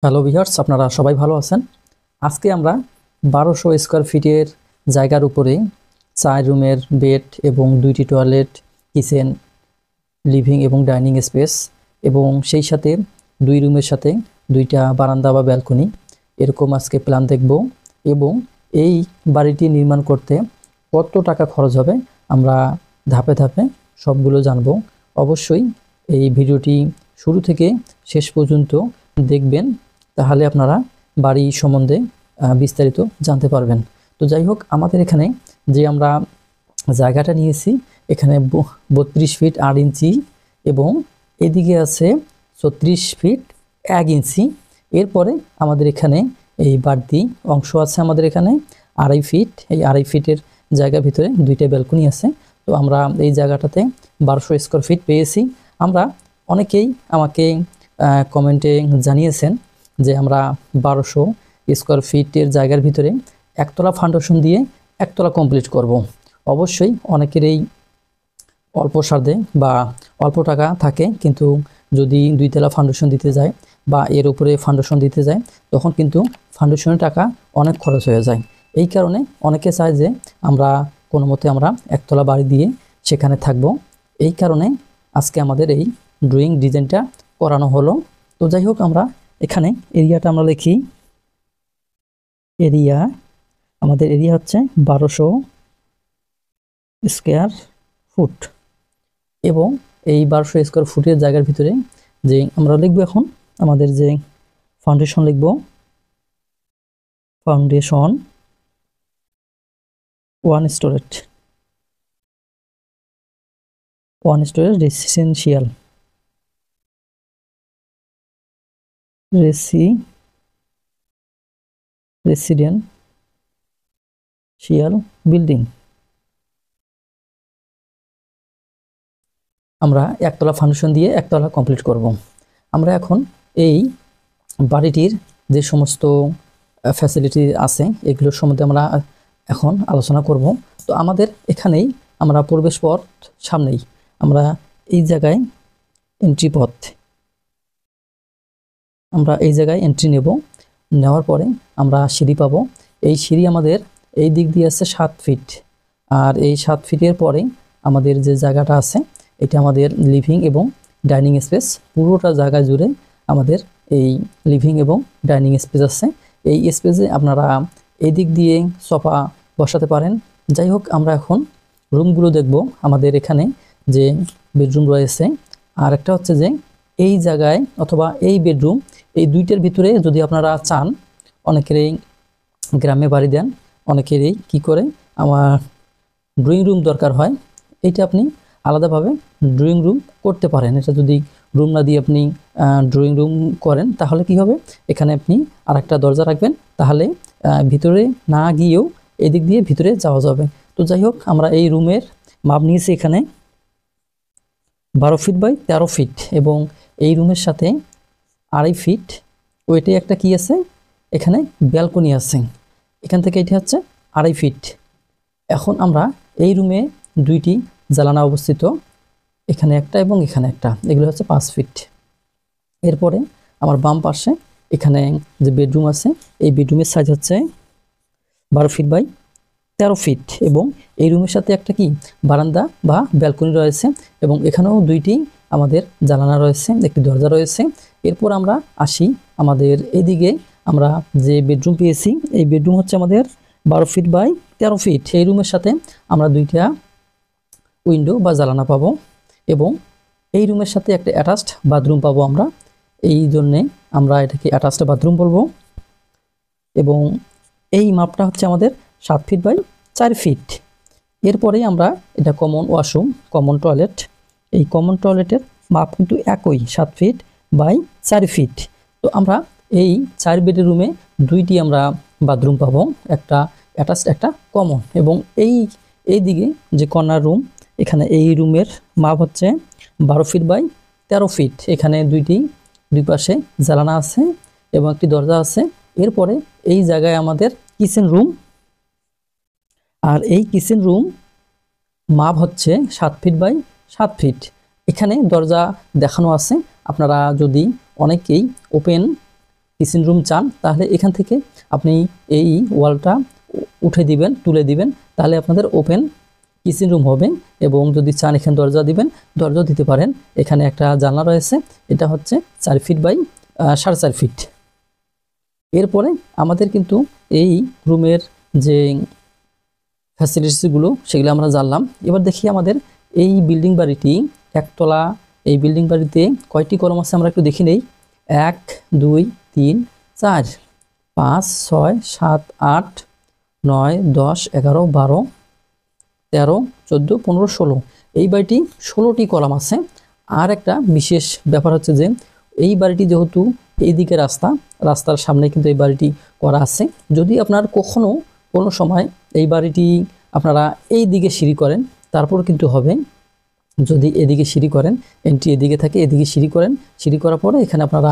Hello viewers, আপনারা সবাই ভালো আছেন। আজকে আমরা 1200 স্কোয়ার ফিটের জায়গার উপরে 4 রুমের বেড এবং 2টি টয়লেট, কিচেন, লিভিং এবং ডাইনিং স্পেস এবং সেই সাথে 2 রুমের সাথে 2টা বারান্দা বা ব্যালকনি এরকম আজকে প্ল্যান দেখব। এবং এই বাড়িটি নির্মাণ করতে কত টাকা খরচ হবে আমরা ধাপে ধাপে সবগুলো জানব। অবশ্যই এই ভিডিওটি শুরু থেকে শেষ পর্যন্ত দেখবেন, তাহলে আপনারা বাড়ি সম্বন্ধে বিস্তারিত জানতে পারবেন। তো যাই হোক, আমাদের এখানে যে আমরা জায়গাটা নিয়েছি, এখানে 32 ফিট 8 ইঞ্চি এবং এদিকে আছে 36 ফিট 1 ইঞ্চি। এরপরে আমাদের এখানে এই বাড়তি অংশ আছে, আমাদের এখানে 2.5 ফিট। এই 2.5 ফিটের জায়গার ভিতরে 2টা ব্যালকনি আছে। তো আমরা এই জায়গাটাতে 1200 স্কোয়ার ফিট পেয়েছি। আমরা অনেকেই আমাকে কমেন্টে জানিয়েছেন যে আমরা 1200 স্কোয়ার ফিটের জায়গার ভিতরে একতলা ফাউন্ডেশন দিয়ে একতলা কমপ্লিট করব। অবশ্যই অনেকের এই অল্প স্বার্থে বা অল্প টাকা থাকে, কিন্তু যদি 2তলা ফাউন্ডেশন দিতে যায় বা এর উপরে ফাউন্ডেশন দিতে যায়, তখন কিন্তু ফাউন্ডেশনের টাকা অনেক খরচ হয়ে যায়। এই কারণে অনেকে চায় যে আমরা কোনো মতে আমরা একতলা বাড়ি দিয়ে সেখানে থাকব। এই কারণে আজকে আমাদের এই ড্রয়িং ডিজাইনটা করানো হলো। তো যাই হোক, আমরা এখানে এরিয়াটা আমরা লিখি। এরিয়া, আমাদের এরিয়া হচ্ছে 1200 স্কোয়ার ফুট এবং এই 1200 স্কোয়ার ফুটের জায়গার ভিতরে যে আমরা লিখবো এখন আমাদের যে ফাউন্ডেশন লিখব, ফাউন্ডেশন 1 স্টোরেজ রেসিডেন্সিয়াল বিল্ডিং। আমরা একতলা ফাউন্ডেশন দিয়ে একতলা কমপ্লিট করব। আমরা এখন এই বাড়িটির যে সমস্ত ফ্যাসিলিটি আছে এগুলোর সম্বন্ধে আমরা এখন আলোচনা করব। তো আমাদের এখানেই আমরা প্রবেশ পথ সামনেই, আমরা এই জায়গায় এন্ট্রি পথ, আমরা এই জায়গায় এন্ট্রি নেওয়ার পরে আমরা সিঁড়ি পাবো। এই সিঁড়ি আমাদের এই দিক দিয়ে আছে 7 ফিট, আর এই 7 ফিটের পরে আমাদের যে জায়গাটা আছে এটা আমাদের লিভিং এবং ডাইনিং স্পেস। পুরোটা জায়গা জুড়ে আমাদের এই লিভিং এবং ডাইনিং স্পেস আছে। এই স্পেসে আপনারা এই দিক দিয়ে সোফা বসাতে পারেন। যাই হোক, আমরা এখন রুমগুলো দেখব। আমাদের এখানে যে বেডরুম রয়েছে, আর একটা হচ্ছে যে এই জায়গায় অথবা এই বেডরুম, এই দুইটার ভিতরে যদি আপনারা চান, অনেকেরই গ্রামে বাড়ি দেন, অনেকেরই কি করে আমার ড্রয়িং রুম দরকার হয়, এইটা আপনি আলাদাভাবে ড্রয়িং রুম করতে পারেন। এটা যদি রুম না দিয়ে আপনি ড্রয়িং রুম করেন, তাহলে কি হবে, এখানে আপনি আরেকটা দরজা রাখবেন, তাহলে ভিতরে না গিয়েও এদিক দিয়ে ভিতরে যাওয়া যাবে। তো যাই হোক, আমরা এই রুমের মাপ নিয়েছি এখানে 12 ফিট বাই 13 ফিট এবং এই রুমের সাথে 2.5 ফিট ওইটাই একটা কি আছে, এখানে ব্যালকনি আছে। এখান থেকে এটা হচ্ছে 2.5 ফিট। এখন আমরা এই রুমে 2টি জানালা অবস্থিত, এখানে একটা এবং এখানে একটা, এগুলো হচ্ছে 5 ফিট। এরপরে আমার বাম পাশে এখানে যে বেডরুম আছে, এই বেডরুমের সাইজ হচ্ছে 12 ফিট বাই 13 ফিট এবং এই রুমের সাথে একটা কি বারান্দা বা ব্যালকনি রয়েছে এবং এখানেও 2টি আমাদের জানালা রয়েছে, একটি দরজা রয়েছে। এরপর আমরা আসি আমাদের এদিকে, আমরা যে বেডরুম পেয়েছি এই বেডরুম হচ্ছে আমাদের 12 ফিট বাই 13 ফিট। এই রুমের সাথে আমরা 2টা উইন্ডো বা জানালা পাবো এবং এই রুমের সাথে একটা অ্যাটাচড বাথরুম পাবো আমরা, এই জন্যে আমরা এটাকে অ্যাটাচড বাথরুম বলবো। এবং এই মাপটা হচ্ছে আমাদের 7 ফিট বাই 4 ফিট। এরপরেই আমরা এটা কমন ওয়াশরুম, কমন টয়লেট, এই কমন টয়লেটের মাপ কিন্তু একই 7 ফিট বাই 4 ফিট। তো আমরা এই 4 বেডের রুমে 2টি আমরা বাথরুম পাবো, একটা অ্যাটাচড একটা কমন। এবং এই দিকে যে কর্নার রুম, এখানে এই রুমের মাপ হচ্ছে 12 ফিট বাই 13 ফিট। এখানে 2টি দুই পাশে জানালা আছে এবং একটি দরজা আছে। এরপরে এই জায়গায় আমাদের কিচেন রুম, আর এই কিচেন রুম মাপ হচ্ছে 7 ফিট বাই 7 ফিট। এখানে দরজা দেখানো আছে, আপনারা যদি অনেকেই ওপেন কিচেন রুম চান তাহলে এখান থেকে আপনি এই ওয়ালটা উঠে দিবেন, তুলে দিবেন, তাহলে আপনাদের ওপেন কিচেন রুম হবে। এবং যদি চান এখানে দরজা দিবেন, দরজা দিতে পারেন। এখানে একটা জানলা রয়েছে, এটা হচ্ছে 4 ফিট বাই 4.5 ফিট। এরপরে আমাদের কিন্তু এই রুমের যে ফ্যাসিলিটিসগুলো সেগুলো আমরা জানলাম। এবার দেখি আমাদের এই বিল্ডিং বাড়িটি একতলা, এই বিল্ডিং বাড়িতে কয়টি কলম আছে আমরা একটু দেখি নেই। 1 2 3 4 5 6 7 8 9 10 11 12 13 14 15 16। এই বাড়িটি 16টি কলাম আছে। আর একটা বিশেষ ব্যাপার হচ্ছে যে এই বাড়িটি যেহেতু এইদিকে রাস্তার সামনে কিন্তু এই বাড়িটি করা আছে। যদি আপনার কখনো কোনো সময় এই বাড়িটি আপনারা এই দিকে সিঁড়ি করেন তারপর কিন্তু হবে। যদি এদিকে সিঁড়ি করেন, এন্ট্রি এদিকে থাকে, এদিকে সিঁড়ি করেন, সিঁড়ি করার পরে এখানে আপনারা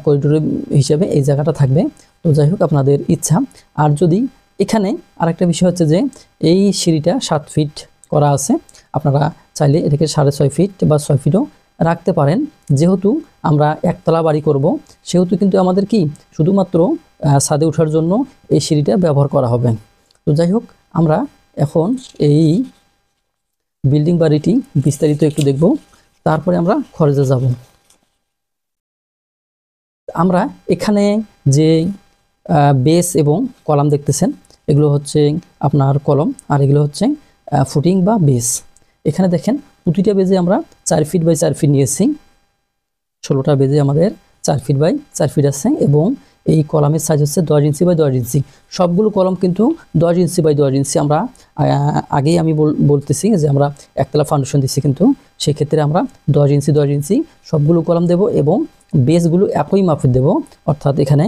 করিডোর হিসেবে এই জায়গাটা থাকবে। তো যাই হোক আপনাদের ইচ্ছা। আর যদি এখানে আরেকটা বিষয় হচ্ছে যে এই সিঁড়িটা 7 ফিট করা আছে, আপনারা চাইলে এটাকে 6.5 ফিট বা 6 ফিটও রাখতে পারেন। যেহেতু আমরা একতলা বাড়ি করব সেহেতু কিন্তু আমাদের কি শুধুমাত্র ছাদে ওঠার জন্য এই সিঁড়িটা ব্যবহার করা হবে। তো যাই হোক আমরা এখন এই বিল্ডিং বাড়িটি বিস্তারিত একটু দেখব, তারপরে আমরা খরচে যাব। আমরা এখানে যে বেস এবং কলাম দেখতেছেন এগুলো হচ্ছে আপনার কলম, আর এগুলো হচ্ছে ফুটিং বা বেস। এখানে দেখেন প্রতিটা বেজে আমরা 4 ফিট বাই 4 ফিট নিয়েছি। 16টা বেজে আমাদের 4 ফিট বাই 4 ফিট আছে এবং এই কলামের সাইজ হচ্ছে 10 ইঞ্চি বাই 10 ইঞ্চি। সবগুলো কলম কিন্তু 10 ইঞ্চি বাই 10 ইঞ্চি। আমরা আগেই আমি বলতেছি যে আমরা একতলা ফাউন্ডেশন দিচ্ছি, কিন্তু সেক্ষেত্রে আমরা 10 ইঞ্চি 10 ইঞ্চি সবগুলো কলম দেব এবং বেসগুলো একই মাপের দেব, অর্থাৎ এখানে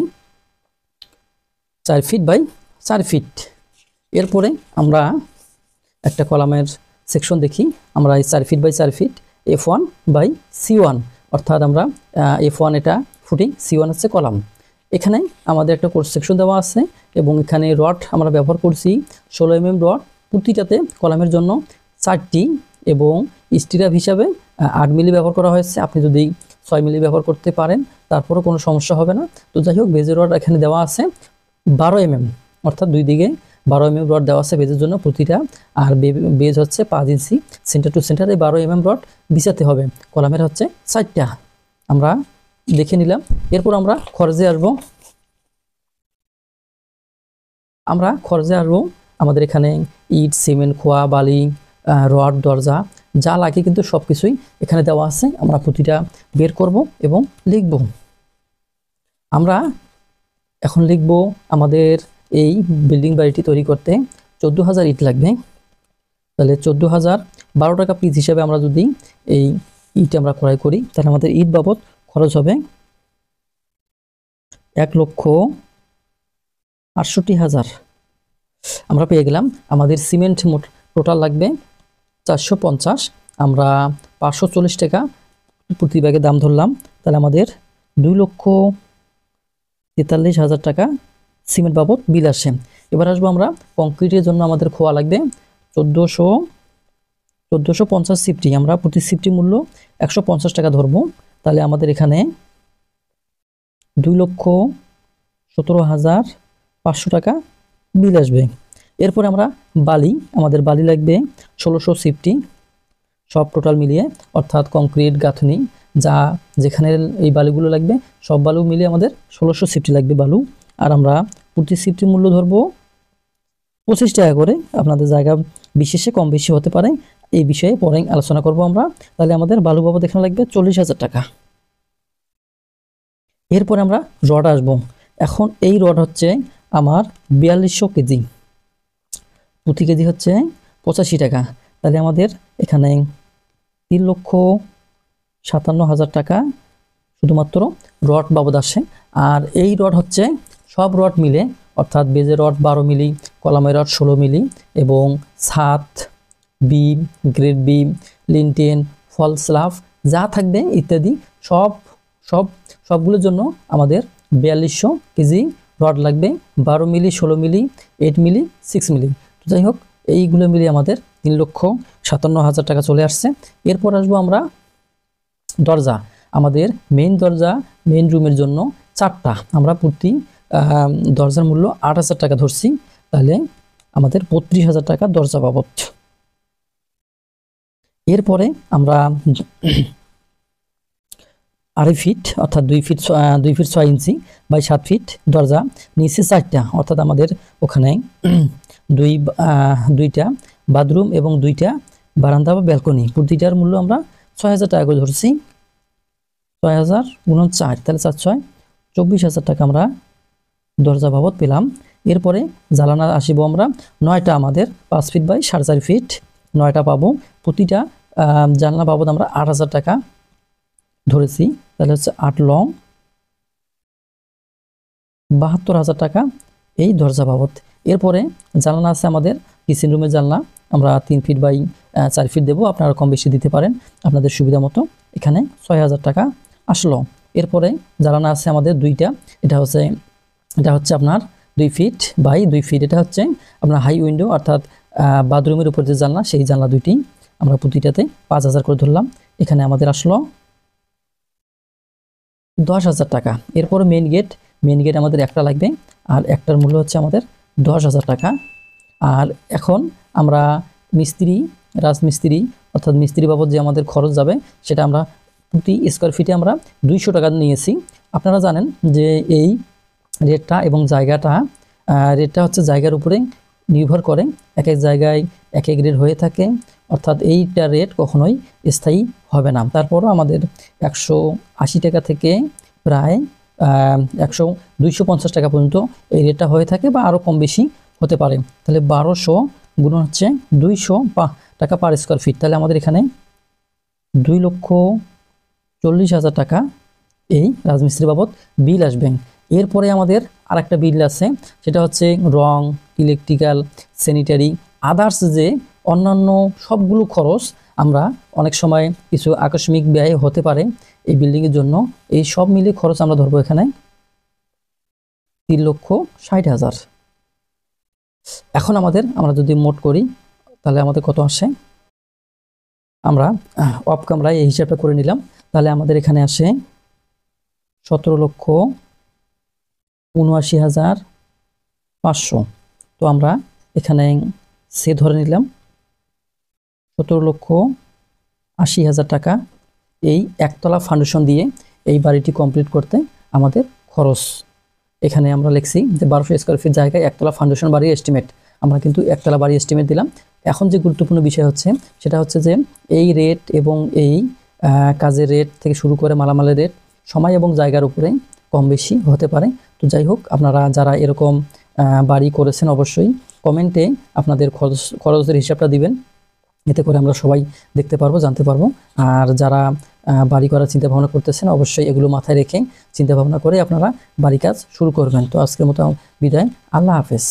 4 ফিট বাই 4 ফিট। এরপরে আমরা একটা কলামের সেকশন দেখি। আমরা এই 4 feet by 4 fit F1 by C1, অর্থাৎ আমরা F1 এটা ফুটিং, C1 হচ্ছে কলাম। এখানে আমাদের একটা কোর্স সেকশন দেওয়া আছে এবং এখানে রড আমরা ব্যবহার করছি 16 mm রড, প্রতিটাতে কলামের জন্য 4টি এবং স্টিরাপ হিসাবে 8 মিলি ব্যবহার করা হয়েছে। আপনি যদি 6 মিলি ব্যবহার করতে পারেন তারপরও কোনো সমস্যা হবে না। তো যাই হোক বেজের রড এখানে দেওয়া আছে 12 mm, অর্থাৎ দুই দিকে 12 mm রড দেওয়া আছে বেজের জন্য প্রতিটা। আর বেজ হচ্ছে 5 ইঞ্চি সেন্টার টু সেন্টার, এই 12 mm রড বিছাতে হবে। কলামের হচ্ছে 4টা আমরা দেখে নিলাম। এরপর আমরা খরচে আসবো। আমাদের এখানে ইট, সিমেন্ট, খোয়া, বালি, রড, দরজা যা লাগে কিন্তু সব কিছুই এখানে দেওয়া আছে। আমরা প্রতিটা বের করব এবং লিখব। আমরা এখন লিখব আমাদের এই বিল্ডিং বাড়িটি তৈরি করতে 14,000 ইট লাগবে। তাহলে 14,000 12 টাকা পিস হিসাবে আমরা যদি এই ইট আমরা ক্রয় করি তাহলে আমাদের ইট বাবদ খরচ হবে 1,68,000। আমরা পেয়ে গেলাম। আমাদের সিমেন্ট টোটাল লাগবে 450। আমরা 540 টাকা প্রতি ব্যাগে দাম ধরলাম, তাহলে আমাদের 2,43,000 টাকা সিমেন্ট বাবদ বিল আসে। এবার আসবো আমরা কংক্রিটের জন্য আমাদের খোয়া লাগবে 1450 সিফটি। আমরা প্রতি সিফটি মূল্য 150 টাকা ধরবো, তাহলে আমাদের এখানে 2,17,500 টাকা বিল আসবে। এরপরে আমরা আমাদের বালি লাগবে 1600 সিফটি, সব টোটাল মিলিয়ে, অর্থাৎ কংক্রিট, গাঁথনি যেখানে এই বালুগুলো লাগবে সব বালু মিলিয়ে আমাদের 1600 সিফটি লাগবে বালু। আর আমরা প্রতি সিফটি মূল্য ধরবো 25 টাকা করে। আপনাদের জায়গা বিশেষে কম বেশি হতে পারে, এই বিষয়ে পরে আলোচনা করব আমরা। তাহলে আমাদের বালু বাবদ এখানে লাগবে 40,000 টাকা। এরপরে আমরা রড আসবো। এখন এই রড হচ্ছে আমার 4200 কেজি, প্রতি কেজি হচ্ছে 85 টাকা। তাহলে আমাদের এখানে 3,57,000 টাকা শুধুমাত্র রড বাবদ আসে। আর এই রড হচ্ছে সব রড মিলে, অর্থাৎ বেজের রড 12 মিলি, কলামের রড 16 মিলি এবং ছাদ, বিম, গ্রেড বিম, লিনটেন, ফল স্ল্যাব যা থাকবে ইত্যাদি সবগুলোর জন্য আমাদের 4200 কেজি রড লাগবে। 12 মিলি, 16 মিলি, 8 মিলি, 6 মিলি। তো যাই হোক এইগুলো মিলিয়ে আমাদের 3,57,000 টাকা চলে আসছে। এরপর আসবো আমরা দরজা। আমাদের মেইন দরজা, মেইন রুমের জন্য 4টা, আমরা প্রতি দরজার মূল্য 8,000 টাকা ধরছি, তাহলে আমাদের 32,000 টাকা দরজা বাবদ। এরপরে আমরা 2.5 ফিট অর্থাৎ 2 ফিট 6 ইঞ্চি বাই 7 ফিট দরজা নিচে 4টা, অর্থাৎ আমাদের ওখানে দুইটা বাথরুম এবং 2টা বারান্দা বা ব্যালকনি, প্রতিটার মূল্য আমরা 6,000 টাকা করে ধরছি। 6,000 × 4, তাহলে 4 6 24,000 টাকা আমরা দরজা বাবদ পেলাম। এরপরে জ্বালানা আসিব আমরা 9টা, আমাদের 5 ফিট বাই 4.5 ফিট 9টা পাবো, প্রতিটা জানলা বাবদ আমরা 8,000 টাকা ধরেছি, তাহলে হচ্ছে 8 লং 72,000 টাকা এই দরজা বাবদ। এরপরে জানলা আছে আমাদের কিচেন রুমের জানলা, আমরা 3 ফিট বাই 4 ফিট দেবো, আপনারা কম বেশি দিতে পারেন আপনাদের সুবিধা মতো। এখানে 6,000 টাকা আসলো। এরপরে জানলা আছে আমাদের 2টা, এটা হচ্ছে আপনার 2 ফিট বাই 2 ফিট, এটা হচ্ছে আপনার হাই উইন্ডো অর্থাৎ বাথরুমের উপর যে জানলা, সেই জানলা 2টি আমরা প্রতিটাতে 5,000 করে ধরলাম। এখানে আমাদের আসলো 10,000 টাকা। এরপর মেন গেট আমাদের একটা লাগবে, আর একটার মূল্য হচ্ছে আমাদের 10,000 টাকা। আর এখন আমরা রাজমিস্ত্রি অর্থাৎ মিস্ত্রি বাবদ যে আমাদের খরচ যাবে, সেটা আমরা প্রতি স্কোয়ার ফিটে আমরা 200 টাকা নিয়েছি। আপনারা জানেন যে এই রেটটা এবং রেটটা হচ্ছে জায়গার উপরে নির্ভর করে, এক এক জায়গায় এক এক রেট হয়ে থাকে, অর্থাৎ এইটা রেট কখনোই স্থায়ী হবে না। তারপরও আমাদের 180 টাকা থেকে প্রায় 250 টাকা পর্যন্ত এই রেটটা হয়ে থাকে, বা আরও কম বেশি হতে পারে। তাহলে 1200 গুণ হচ্ছে 200 টাকা পার স্কোয়ার ফিট, তাহলে আমাদের এখানে 2,40,000 টাকা এই রাজমিস্ত্রি বাবদ বিল আসবে। এরপরে আমাদের আরেকটা বিল আছে, সেটা হচ্ছে রং, ইলেকট্রিক্যাল, স্যানিটারি, আদার্স যে অন্যান্য সবগুলো খরচ। আমরা অনেক সময় কিছু আকস্মিক ব্যয় হতে পারে এই বিল্ডিংয়ের জন্য, এই সব মিলে খরচ আমরা ধরবো এখানে 3,60,000। এখন আমরা যদি মোট করি তাহলে আমাদের কত আসে, আমরা অফ ক্যামেরায় এই হিসাবটা করে নিলাম, তাহলে আমাদের এখানে আসে 17,79,500। তো আমরা এখানে ধরে নিলাম 17,80,000 টাকা এই একতলা ফাউন্ডেশন দিয়ে এই বাড়িটি কমপ্লিট করতে আমাদের খরচ। এখানে আমরা লিখছি যে 1200 স্কোয়ার ফিট জায়গায় একতলা ফাউন্ডেশন বাড়ির এস্টিমেট, আমরা কিন্তু একতলা বাড়ি এস্টিমেট দিলাম। এখন যে গুরুত্বপূর্ণ বিষয় হচ্ছে সেটা হচ্ছে যে এই রেট এবং এই কাজের রেট থেকে শুরু করে মালামালের রেট সময় এবং জায়গার উপরে কম বেশি হতে পারে। তো যাই হোক, আপনারা যারা এরকম বাড়ি করেছেন অবশ্যই কমেন্টে আপনাদের খরচের হিসাবটা দিবেন, এতে করে আমরা সবাই দেখতে পারবো, জানতে পারবো। আর যারা বাড়ি করার চিন্তা ভাবনা করতেছেন অবশ্যই এগুলো মাথায় রেখে চিন্তা ভাবনা করে আপনারা বাড়ি কাজ শুরু করবেন। তো আজকের মতো বিদায়, আল্লাহ হাফেজ।